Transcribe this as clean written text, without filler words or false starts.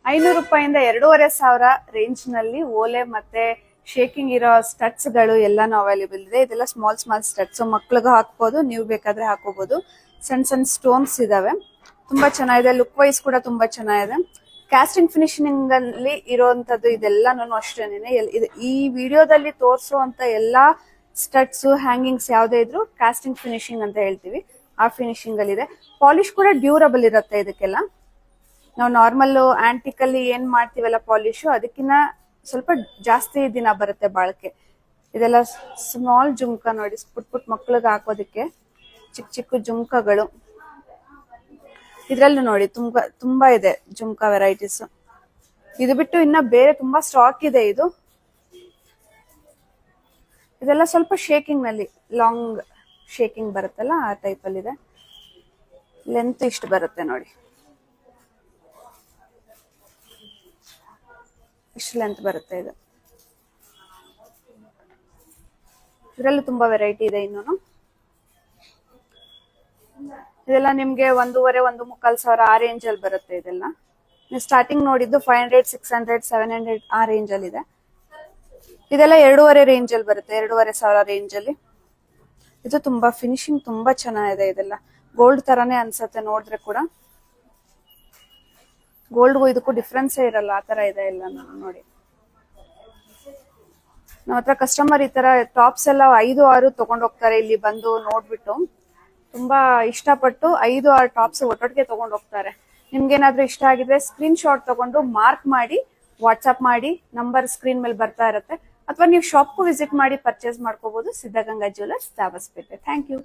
500 ರೂಪಾಯಿಂದ 2500 ರೇಂಜ್ ನಲ್ಲಿ ಓಲೆ ಮತ್ತೆ ಶೇಕಿಂಗ್ ಇರೋ ಸ್ಟಡ್ಸ್ ಗಳು ಎಲ್ಲಾನು ಅವೈಲೇಬಲ್ ಇದೆ. ಇದೆಲ್ಲ ಸ್ಮಾಲ್ ಸ್ಟಡ್ಸ್, ಮಕ್ಳಿಗೂ ಹಾಕ್ಬೋದು, ನೀವು ಬೇಕಾದ್ರೆ ಹಾಕೋಬಹುದು. ಸಣ್ಣ ಸ್ಟೋನ್ಸ್ ಇದಾವೆ, ತುಂಬಾ ಚೆನ್ನಾಗಿದೆ. ಲುಕ್ ವೈಸ್ ಕೂಡ ತುಂಬಾ ಚೆನ್ನಾಗಿದೆ. ಕ್ಯಾಸ್ಟಿಂಗ್ ಫಿನಿಶಿಂಗ್ ಅಲ್ಲಿ ಇರುವಂತದ್ದು ಇದೆಲ್ಲಾನು ಅಷ್ಟೇನೆ. ಈ ವಿಡಿಯೋದಲ್ಲಿ ತೋರಿಸುವಂತ ಎಲ್ಲಾ ಸ್ಟಡ್ಸ್ ಹ್ಯಾಂಗಿಂಗ್ಸ್ ಯಾವ್ದೇ ಇದ್ರು ಕ್ಯಾಸ್ಟಿಂಗ್ ಫಿನಿಶಿಂಗ್ ಅಂತ ಹೇಳ್ತೀವಿ. ಆ ಫಿನಿಶಿಂಗ್ ಅಲ್ಲಿ ಇದೆ. ಪಾಲಿಶ್ ಕೂಡ ಡ್ಯೂರಬಲ್ ಇರುತ್ತೆ ಇದಕ್ಕೆಲ್ಲ. ನಾವು ನಾರ್ಮಲ್ ಆಂಟಿಕ್ ಅಲ್ಲಿ ಏನ್ ಮಾಡ್ತೀವಲ್ಲ ಪಾಲಿಶ್, ಅದಕ್ಕಿಂತ ಸ್ವಲ್ಪ ಜಾಸ್ತಿ ದಿನ ಬರುತ್ತೆ ಬಾಳಕೆ. ಇದೆಲ್ಲ ಸ್ಮಾಲ್ ಜುಮ್ಕ ನೋಡಿ, ಪುಟ್ ಮಕ್ಳಿಗೆ ಹಾಕೋದಿಕ್ಕೆ ಚಿಕ್ಕ ಜುಮ್ಕಗಳು. ಇದ್ರಲ್ಲೂ ನೋಡಿ ತುಂಬಾ ಇದೆ ಜುಮ್ಕಾ ವೆರೈಟೀಸ್. ಇದು ಬಿಟ್ಟು ಇನ್ನ ಬೇರೆ ತುಂಬಾ ಸ್ಟಾಕ್ ಇದೆ. ಇದೆಲ್ಲ ಸ್ವಲ್ಪ ಶೇಕಿಂಗ್ ನಲ್ಲಿ, ಲಾಂಗ್ ಶೇಕಿಂಗ್ ಬರುತ್ತಲ್ಲ ಆ ಟೈಪ್ ಅಲ್ಲಿ ಇದೆ. ಲೆಂತ್ ಇಷ್ಟು ಬರುತ್ತೆ ನೋಡಿ, ಇಷ್ಟು ಲೆಂತ್ ಬರುತ್ತೆ ಇದು. ಇದರಲ್ಲೂ ತುಂಬಾ ವೆರೈಟಿ ಇದೆ ಇನ್ನೂ. ಇದೆಲ್ಲ ನಿಮ್ಗೆ 1,500–1,2500 ಆ ರೇಂಜ್ ಅಲ್ಲಿ ಬರುತ್ತೆ. ಇದೆಲ್ಲ ನೀವು ಸ್ಟಾರ್ಟಿಂಗ್ ನೋಡಿದ್ದು 500, 600, 700 ಆ ರೇಂಜ್ ಅಲ್ಲಿ ಇದೆ. ಇದೆಲ್ಲ 2.5 ರೇಂಜ್ ಅಲ್ಲಿ ಬರುತ್ತೆ, 2,500 ರೇಂಜ್ ಅಲ್ಲಿ. ಇದು ತುಂಬಾ ಫಿನಿಶಿಂಗ್ ತುಂಬಾ ಚೆನ್ನಾಗಿದೆ. ಇದೆಲ್ಲ ಗೋಲ್ಡ್ ತರಾನೇ ಅನ್ಸತ್ತೆ ನೋಡಿದ್ರೆ ಕೂಡ. ಗೋಲ್ಡ್ಗೂ ಇದಕ್ಕೂ ಡಿಫ್ರೆನ್ಸೇ ಇರಲ್ಲ, ಆ ತರ ಇದೆ ಎಲ್ಲ ನೋಡಿ. ನಮ್ಮ ಹತ್ರ ಕಸ್ಟಮರ್ ಈ ತರ ಟಾಪ್ಸ್ ಎಲ್ಲ 5-6 ತಗೊಂಡ್ ಹೋಗ್ತಾರೆ. ಇಲ್ಲಿ ಬಂದು ನೋಡ್ಬಿಟ್ಟು ತುಂಬಾ ಇಷ್ಟಪಟ್ಟು 5-6 ಟಾಪ್ಸ್ ಒಟ್ಟೊಟ್ಟಿಗೆ ತಗೊಂಡ್ ಹೋಗ್ತಾರೆ. ನಿಮ್ಗೇನಾದ್ರೂ ಇಷ್ಟ ಆಗಿದ್ರೆ ಸ್ಕ್ರೀನ್ ಶಾಟ್ ತಗೊಂಡು ಮಾರ್ಕ್ ಮಾಡಿ ವಾಟ್ಸ್ಆಪ್ ಮಾಡಿ, ನಂಬರ್ ಸ್ಕ್ರೀನ್ ಮೇಲೆ ಬರ್ತಾ ಇರುತ್ತೆ. ಅಥವಾ ನೀವು ಶಾಪ್ಗೂ ವಿಸಿಟ್ ಮಾಡಿ ಪರ್ಚೇಸ್ ಮಾಡ್ಕೋಬಹುದು. Siddaganga jewellers, Dabaspete. Thank you.